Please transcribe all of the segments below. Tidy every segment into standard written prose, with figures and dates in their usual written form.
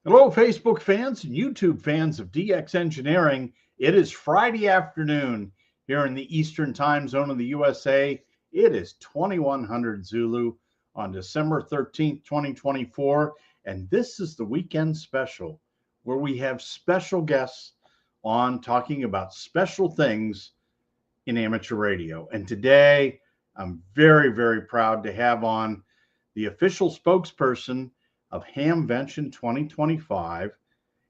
Hello, Facebook fans and YouTube fans of DX Engineering. It is Friday afternoon here in the Eastern time zone of the USA. It is 2100 Zulu on December 13th, 2024. And this is the weekend special where we have special guests on talking about special things in amateur radio. And today, I'm very, very proud to have on the official spokesperson of Hamvention 2025.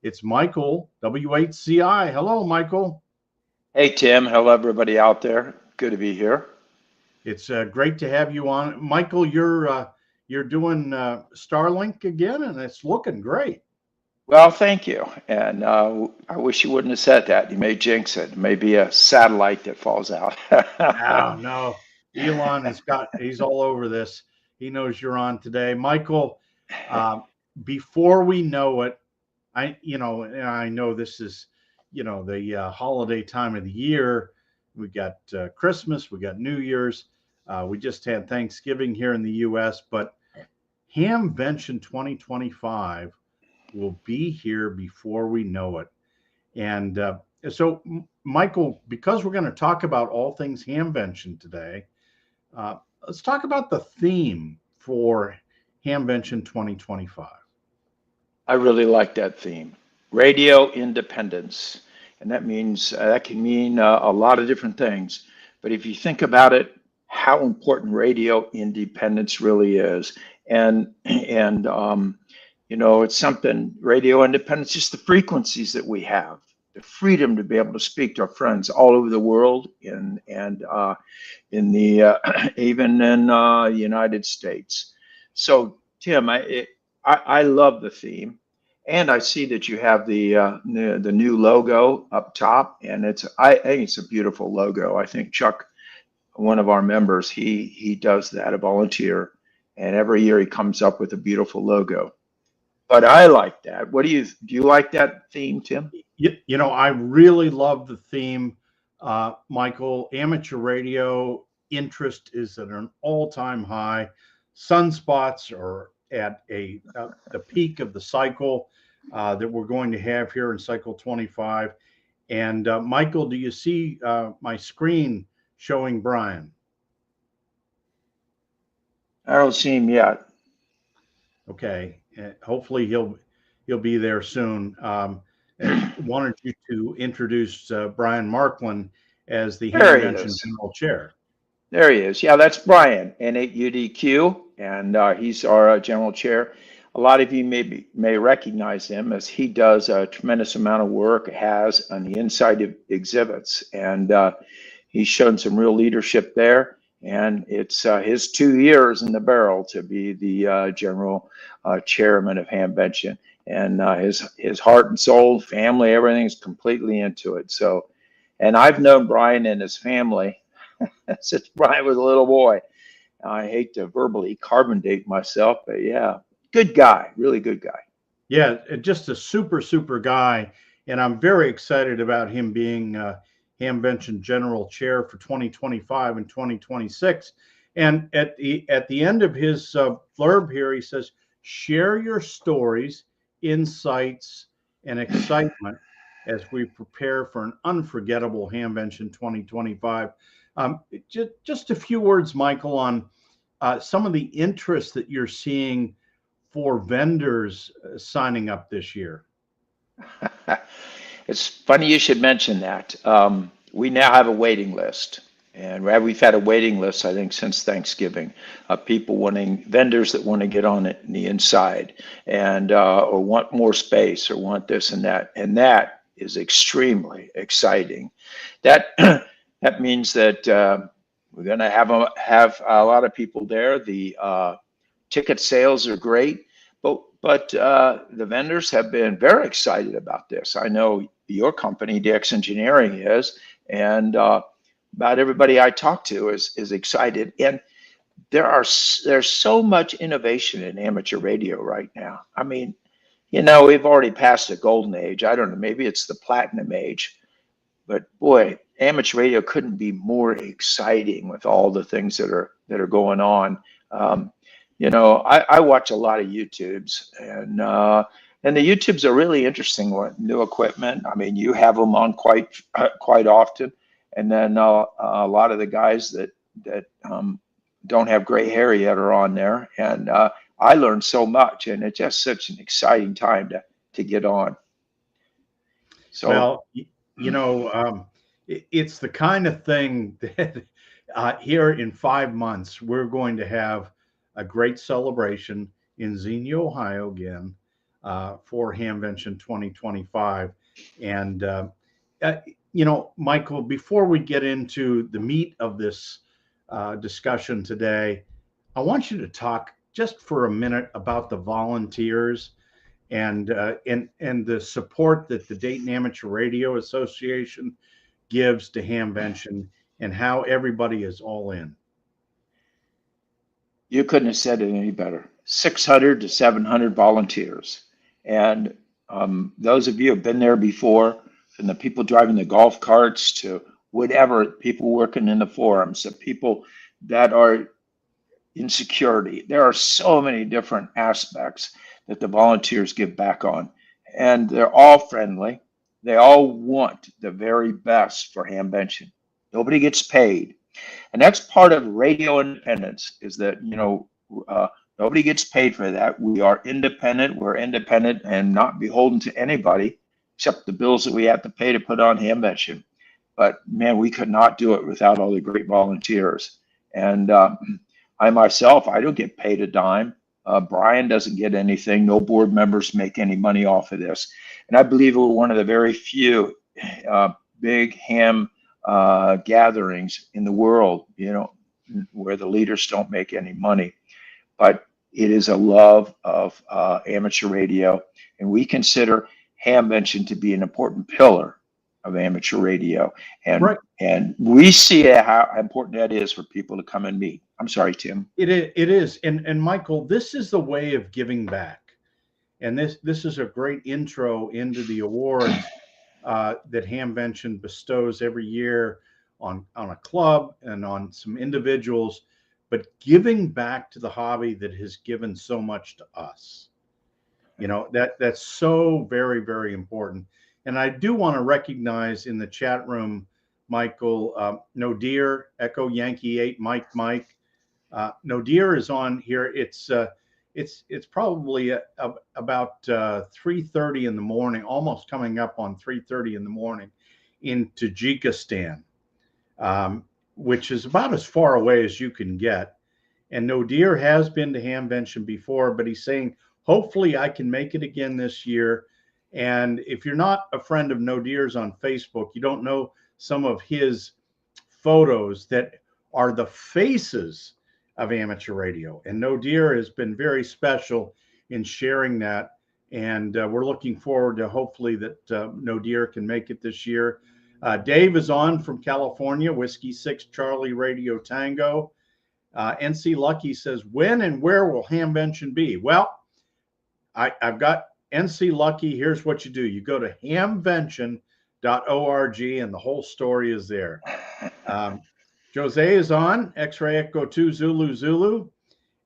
It's Michael, W8CI. Hello, Michael. Hey Tim, hello everybody out there. Good to be here. It's great to have you on, Michael. You're doing Starlink again, and it's looking great. Well, thank you. And I wish you wouldn't have said that. You may jinx it. Maybe a satellite that falls out. Oh no, Elon he's all over this. He knows you're on today, Michael. Uh, Before we know it, and I know this is, the holiday time of the year. We got Christmas, we got New Year's. We just had Thanksgiving here in the U.S., but Hamvention 2025 will be here before we know it. And Michael, because we're going to talk about all things Hamvention today, let's talk about the theme for Hamvention 2025. I really like that theme, radio independence. And that can mean a lot of different things. But if you think about it, how important radio independence really is. And it's something, radio independence, just the frequencies that we have, the freedom to be able to speak to our friends all over the world and in the even in United States. So Tim, I love the theme, and I see that you have the new logo up top, and I think it's a beautiful logo. I think Chuck, one of our members, he does that, a volunteer, and every year he comes up with a beautiful logo. But I like that. Do you like that theme, Tim? I really love the theme, Michael. Amateur radio interest is at an all-time high. Sunspots are at the peak of the cycle that we're going to have here in cycle 25. And Michael, do you see my screen showing Brian? I don't see him yet. Okay, hopefully he'll be there soon. And wanted you to introduce Brian Markland as the There he Hamvention is. General Chair. There he is. Yeah, that's Brian, N8UDQ, and he's our general chair. A lot of you may recognize him as he does a tremendous amount of work, has on the inside of exhibits, and he's shown some real leadership there. And it's his 2 years in the barrel to be the general chairman of Hamvention, and his heart and soul, family, everything is completely into it. So, and I've known Brian and his family since Brian was a little boy. I hate to verbally carbon date myself, but yeah, good guy, really good guy. Yeah, just a super, super guy. And I'm very excited about him being Hamvention General Chair for 2025 and 2026. And at the end of his blurb here, he says, share your stories, insights, and excitement as we prepare for an unforgettable Hamvention 2025. Just a few words, Michael, on some of the interest that you're seeing for vendors signing up this year. It's funny you should mention that. We now have a waiting list, and we've had a waiting list, I think, since Thanksgiving, of people vendors that want to get on it in the inside, and or want more space, or want this and that is extremely exciting. That that means that we're going to have a lot of people there. The ticket sales are great, but the vendors have been very excited about this. I know your company, DX Engineering, is, and about everybody I talk to is excited. And there's so much innovation in amateur radio right now. I mean, we've already passed the golden age. I don't know, maybe it's the platinum age, but boy, amateur radio couldn't be more exciting with all the things that are going on. I watch a lot of YouTubes, and And the YouTubes are really interesting one. New equipment. I mean, you have them on quite often, and then a lot of the guys that don't have gray hair yet are on there, and I learned so much, and it's just such an exciting time to get on. So, Well, you know, it's the kind of thing that here in 5 months, we're going to have a great celebration in Xenia, Ohio again for Hamvention 2025. And, uh, you know, Michael, before we get into the meat of this discussion today, I want you to talk just for a minute about the volunteers and the support that the Dayton Amateur Radio Association gives to Hamvention and how everybody is all in. you couldn't have said it any better. 600 to 700 volunteers. And those of you who have been there before, from the people driving the golf carts to whatever, people working in the forums, the people that are in security. There are so many different aspects that the volunteers give back on. And they're all friendly. They all want the very best for Hamvention. Nobody gets paid. And that's part of radio independence is that, nobody gets paid for that. We are independent. We're independent and not beholden to anybody except the bills that we have to pay to put on Hamvention. But man, we could not do it without all the great volunteers. And I myself, I don't get paid a dime. Brian doesn't get anything. No board members make any money off of this. And I believe we're one of the very few big ham gatherings in the world, where the leaders don't make any money. But it is a love of amateur radio. And we consider Hamvention to be an important pillar of amateur radio. And Right. and we see how important that is for people to come and meet. I'm sorry, Tim. It is. And Michael, this is the way of giving back. And this is a great intro into the awards that Hamvention bestows every year on a club and on some individuals, but giving back to the hobby that has given so much to us. That's so very, very important. And I do want to recognize in the chat room, Michael, No Deer, Echo Yankee 8, Mike. No Deer is on here. It's probably about 3:30 in the morning, almost coming up on 3:30 in the morning in Tajikistan, which is about as far away as you can get. And No Deer has been to Hamvention before, but he's saying, hopefully I can make it again this year. And if you're not a friend of No Deer's on Facebook, you don't know some of his photos that are the faces of amateur radio. And No Deer has been very special in sharing that. And we're looking forward to hopefully that No Deer can make it this year. Dave is on from California, Whiskey 6 Charlie Radio Tango. NC Lucky says, when and where will Hamvention be? Well, I've got NC Lucky. Here's what you do. You go to hamvention.org and the whole story is there. Jose is on, X-Ray Echo 2 Zulu Zulu.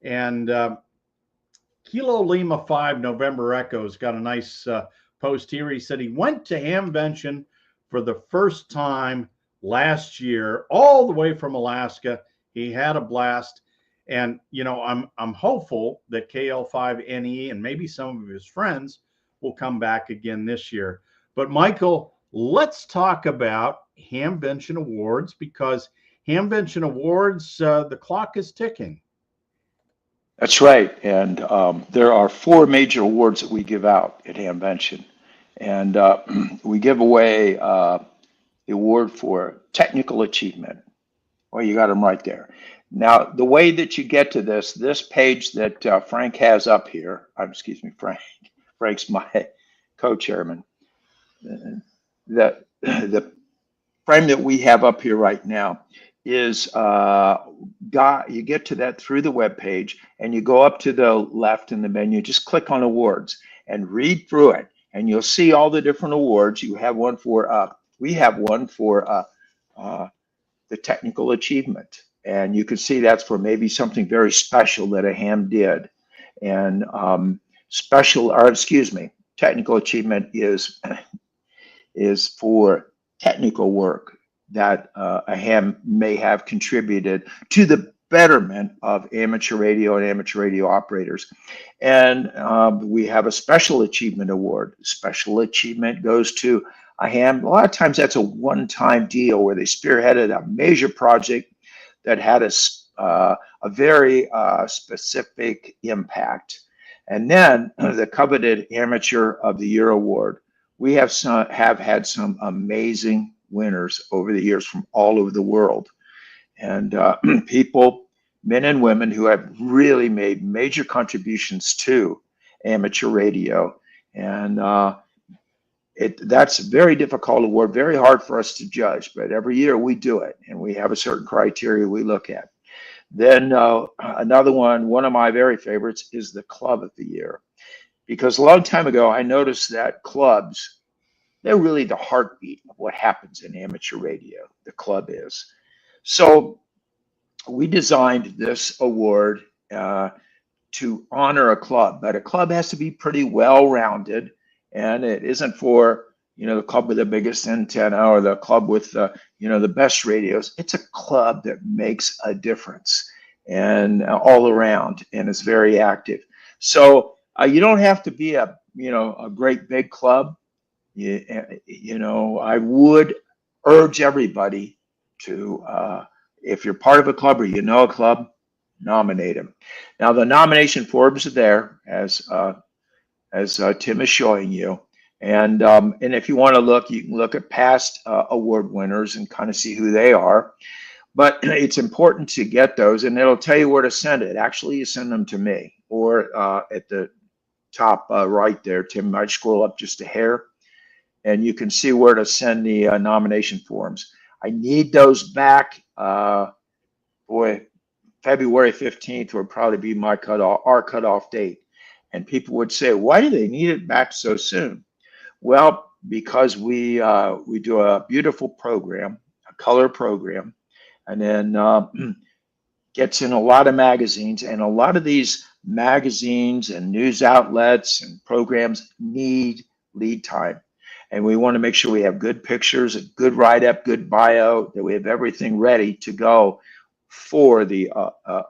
And Kilo Lima 5 November Echo's got a nice post here. He said he went to Hamvention for the first time last year, all the way from Alaska. He had a blast. And, I'm hopeful that KL5NE and maybe some of his friends will come back again this year. But Michael, let's talk about Hamvention Awards, because Hamvention Awards, the clock is ticking. That's right. And there are 4 major awards that we give out at Hamvention. And we give away the award for technical achievement. Well, you got them right there. Now, the way that you get to this page that Frank has up here, Frank's my co-chairman. The frame that we have up here right now is you get to that through the web page, and you go up to the left in the menu, just click on awards and read through it, and you'll see all the different awards. You have one for we have one for the technical achievement, and you can see that's for maybe something very special that a ham did. And technical achievement is for technical work that a ham may have contributed to the betterment of amateur radio and amateur radio operators. And we have a special achievement award. Special achievement goes to a ham. A lot of times that's a one-time deal where they spearheaded a major project that had a very specific impact. And then the coveted Amateur of the Year award. We have had some amazing winners over the years from all over the world, and people, men and women, who have really made major contributions to amateur radio. And that's a very difficult award, very hard for us to judge, but every year we do it, and we have a certain criteria we look at. Then another one of my very favorites is the Club of the Year, because a long time ago I noticed that clubs, they're really the heartbeat of what happens in amateur radio. The club is. So we designed this award to honor a club, but a club has to be pretty well-rounded, and it isn't for, the club with the biggest antenna or the club with the best radios. It's a club that makes a difference and all around, and it's very active. So you don't have to be a great big club. I would urge everybody to, if you're part of a club or a club, nominate them. Now the nomination forms are there as Tim is showing you. And if you want to look, you can look at past award winners and kind of see who they are. But it's important to get those, and it'll tell you where to send it. Actually, you send them to me, or at the top right there, Tim might scroll up just a hair, and you can see where to send the nomination forms. I need those back. February 15th would probably be our cutoff date. And people would say, why do they need it back so soon? Well, because we do a beautiful program, a color program, and then gets in a lot of magazines, and a lot of these magazines and news outlets and programs need lead time. And we want to make sure we have good pictures, a good write-up, good bio, that we have everything ready to go for the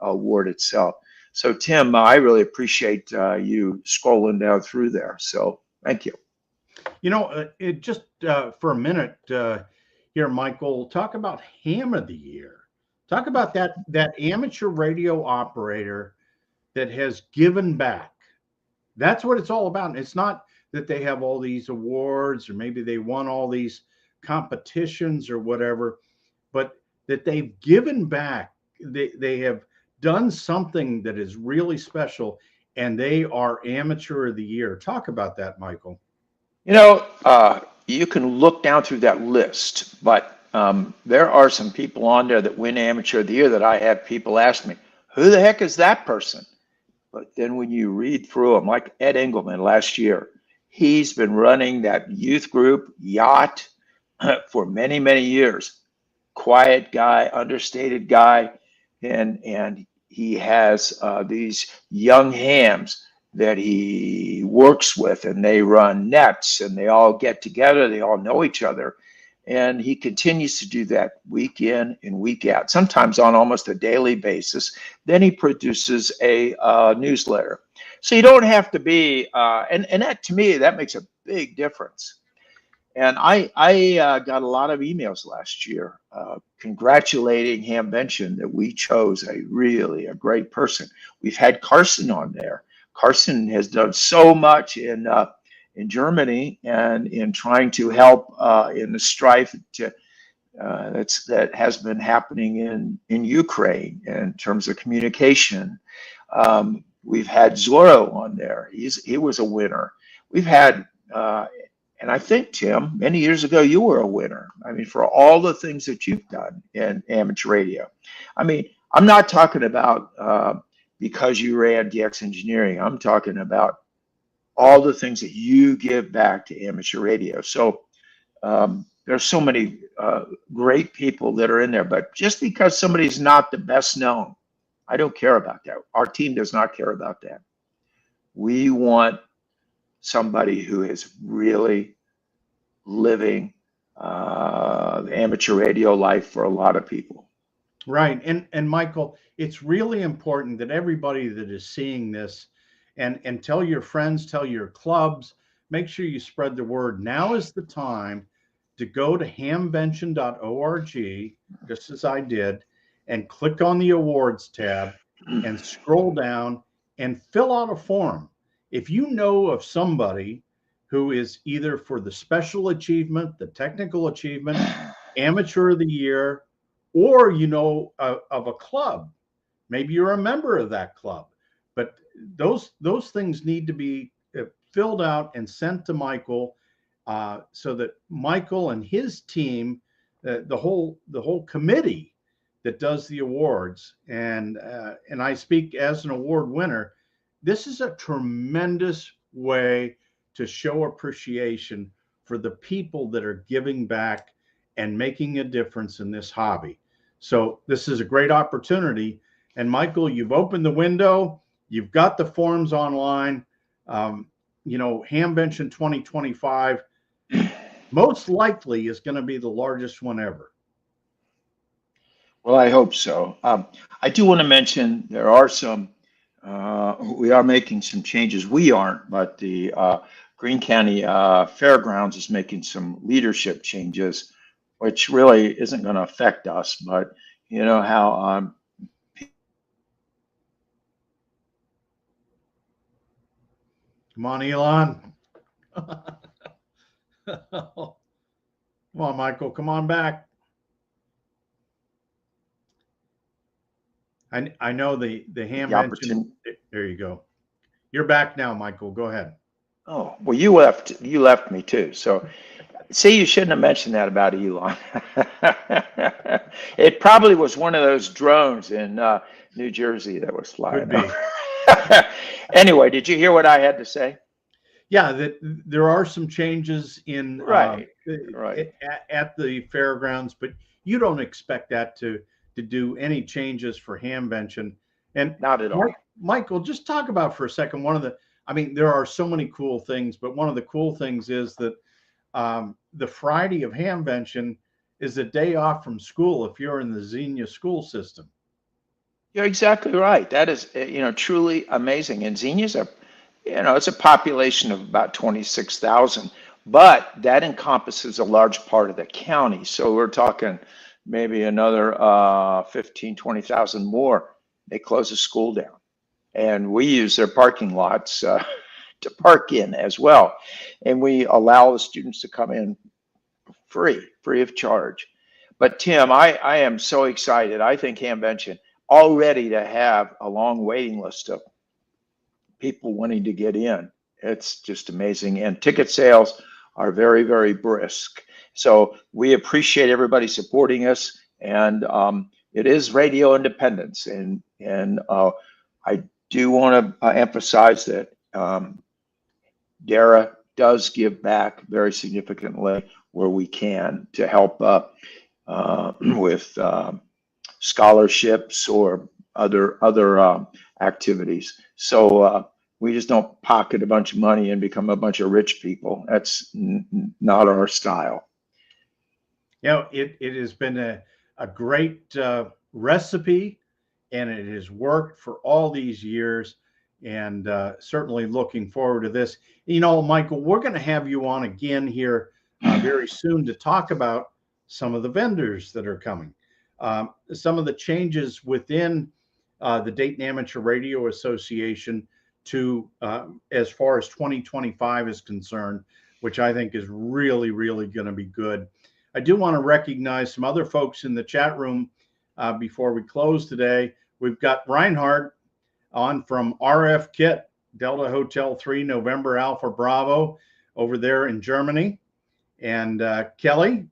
award itself. So Tim, I really appreciate you scrolling down through there. So thank you. Just for a minute here, Michael, talk about Ham of the Year. Talk about that amateur radio operator that has given back. That's what it's all about. It's not that they have all these awards, or maybe they won all these competitions or whatever, but that they've given back. They have done something that is really special, and they are Amateur of the Year. Talk about that, Michael. You can look down through that list, but there are some people on there that win Amateur of the Year that I have people ask me, who the heck is that person? But then when you read through them, like Ed Engelman last year, he's been running that youth group, Yacht, for many, many years. Quiet guy, understated guy, and he has these young hams that he works with, and they run nets, and they all get together, they all know each other, and he continues to do that week in and week out, sometimes on almost a daily basis. Then he produces a newsletter. So you don't have to be, and that, to me, that makes a big difference. And I got a lot of emails last year congratulating Hamvention that we chose a great person. We've had Carson on there. Carson has done so much in Germany and in trying to help in the strife that has been happening in Ukraine in terms of communication. We've had Zorro on there. He was a winner. We've had, and I think, Tim, many years ago, you were a winner. I mean, for all the things that you've done in amateur radio. I mean, I'm not talking about because you ran DX Engineering. I'm talking about all the things that you give back to amateur radio. So there's so many great people that are in there, but just because somebody's not the best known, I don't care about that. Our team does not care about that. We want somebody who is really living amateur radio life for a lot of people. Right. And Michael, it's really important that everybody that is seeing this and tell your friends, tell your clubs, make sure you spread the word. Now is the time to go to hamvention.org, just as I did, and click on the awards tab and scroll down and fill out a form. If you know of somebody who is either for the special achievement, the technical achievement, amateur of the year, or you know of a club, maybe you're a member of that club, but those things need to be filled out and sent to Michael, so that Michael and his team, the whole committee that does the awards, and I speak as an award winner, this is a tremendous way to show appreciation for the people that are giving back and making a difference in this hobby. So this is a great opportunity. And Michael, you've opened the window, you've got the forms online. Hamvention 2025 most likely is going to be the largest one ever. Well, I hope so. I do want to mention there are we are making some changes. We aren't, but the Greene County Fairgrounds is making some leadership changes, which really isn't going to affect us. But you know how come on, Elon. Come on, Michael, come on back. I know the Hamvention. There you go. You're back now, Michael. Go ahead. Oh, well, you left me too. So see, you shouldn't have mentioned that about Elon. It probably was one of those drones in New Jersey that was flying. Could be. Anyway, did you hear what I had to say? Yeah, that there are some changes in right. At the fairgrounds, but you don't expect that to do any changes for Hamvention. And not at all. Michael, just talk about for a second there are so many cool things, but one of the cool things is that the Friday of Hamvention is a day off from school if you're in the Xenia school system. You're exactly right. That is, truly amazing. And Xenia's it's a population of about 26,000, but that encompasses a large part of the county. So we're talking maybe another 15, 20,000 more. They close the school down, and we use their parking lots to park in as well. And we allow the students to come in free of charge. But Tim, I am so excited. I think Hamvention already to have a long waiting list of people wanting to get in. It's just amazing. And ticket sales are very, very brisk. So we appreciate everybody supporting us. And it is radio independence. And I do want to emphasize that DARA does give back very significantly where we can to help with scholarships or other activities. So we just don't pocket a bunch of money and become a bunch of rich people. That's not our style. It has been a great recipe, and it has worked for all these years, and certainly looking forward to this. Michael, we're going to have you on again here very soon to talk about some of the vendors that are coming, some of the changes within the Dayton Amateur Radio Association to as far as 2025 is concerned, which I think is really, really going to be good. I do want to recognize some other folks in the chat room before we close today. We've got Reinhardt on from RF Kit, Delta Hotel 3, November Alpha Bravo over there in Germany. And Kelly,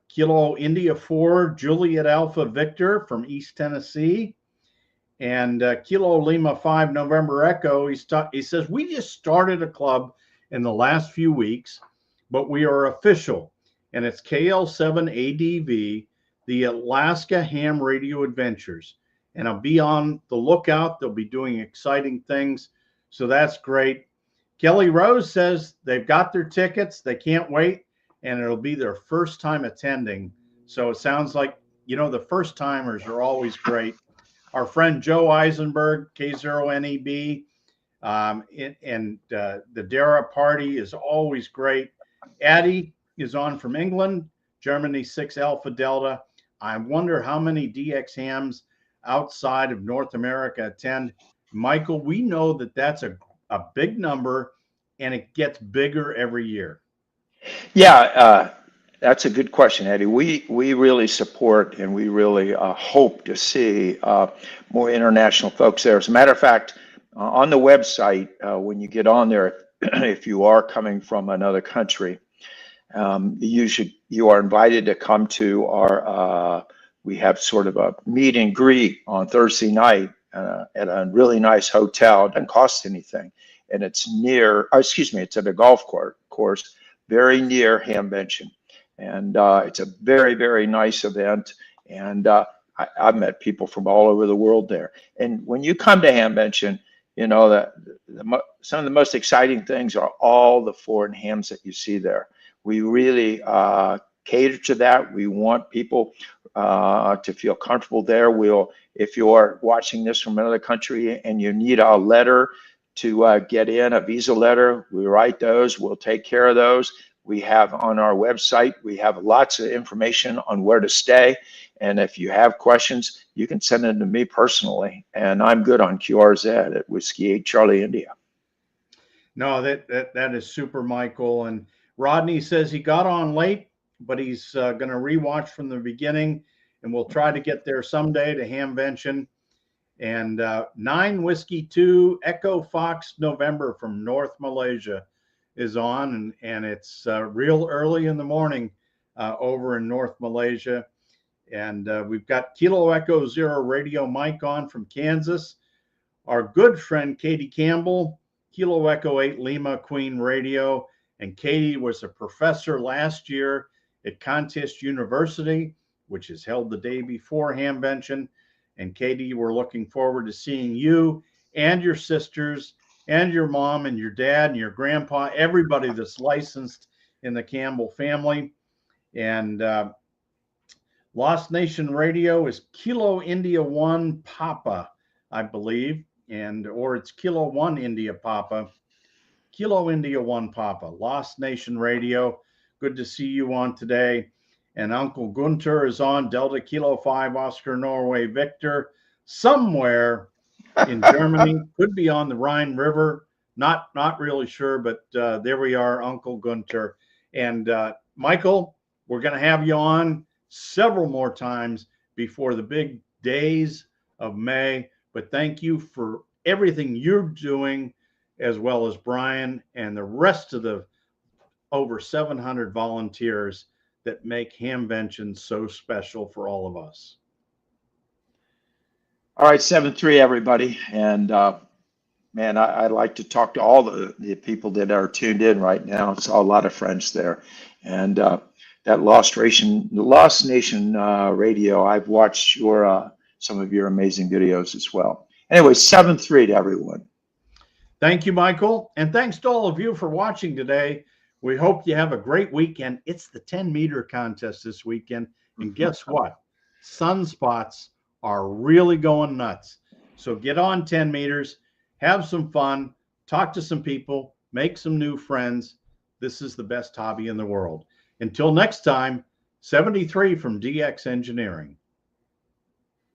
Kilo India 4, Juliet Alpha Victor from East Tennessee. And Kilo Lima 5, November Echo, he says, we just started a club in the last few weeks, but we are official. And it's KL7ADV, the Alaska Ham Radio Adventures. And I'll be on the lookout. They'll be doing exciting things. So that's great. Kelly Rose says they've got their tickets. They can't wait, and it'll be their first time attending. So it sounds like, the first timers are always great. Our friend Joe Eisenberg, K0NEB, the Dara party is always great. Addie is on from England, Germany 6 Alpha Delta. I wonder how many DX hams outside of North America attend. Michael, we know that that's a big number, and it gets bigger every year. Yeah, that's a good question, Eddie. We really support and we really hope to see more international folks there. As a matter of fact, on the website, when you get on there, if you are coming from another country, you are invited to come to our. We have sort of a meet and greet on Thursday night at a really nice hotel. It doesn't cost anything, and it's near. It's at a golf course very near Hamvention, and it's a very, very nice event. And I've met people from all over the world there. And when you come to Hamvention, that some of the most exciting things are all the foreign hams that you see there. We really cater to that. We want people to feel comfortable there. If you are watching this from another country and you need a letter to get in, a visa letter, we write those. We'll take care of those. We have on our website, we have lots of information on where to stay. And if you have questions, you can send them to me personally. And I'm good on QRZ at Whiskey 8 Charlie India. No, that is super, Michael. And Rodney says he got on late, but he's going to rewatch from the beginning, and we'll try to get there someday to Hamvention. And 9 Whiskey 2 Echo Fox November from North Malaysia is on, and it's real early in the morning over in North Malaysia. And we've got Kilo Echo Zero Radio Mike on from Kansas. Our good friend Katie Campbell, Kilo Echo 8 Lima Queen Radio. And Katie was a professor last year at Contest University, which is held the day before Hamvention. And Katie, we're looking forward to seeing you and your sisters and your mom and your dad and your grandpa, everybody that's licensed in the Campbell family. And Lost Nation Radio is Kilo India 1 Papa, I believe, or it's Kilo 1 India Papa. Kilo India 1 Papa, Lost Nation Radio. Good to see you on today. And Uncle Gunter is on Delta Kilo 5 Oscar Norway Victor somewhere in Germany. Could be on the Rhine River. Not really sure, but there we are, Uncle Gunter. And Michael, we're going to have you on several more times before the big days of May. But thank you for everything you're doing, as well as Brian and the rest of the over 700 volunteers that make Hamvention so special for all of us. All right, 7-3, everybody. And man, I'd like to talk to all the people that are tuned in right now. I saw a lot of friends there. And that Lost Nation radio, I've watched some of your amazing videos as well. Anyway, 7-3 to everyone. Thank you, Michael. And thanks to all of you for watching today. We hope you have a great weekend. It's the 10-meter contest this weekend. And guess what? Sunspots are really going nuts. So get on 10 meters, have some fun, talk to some people, make some new friends. This is the best hobby in the world. Until next time, 73 from DX Engineering.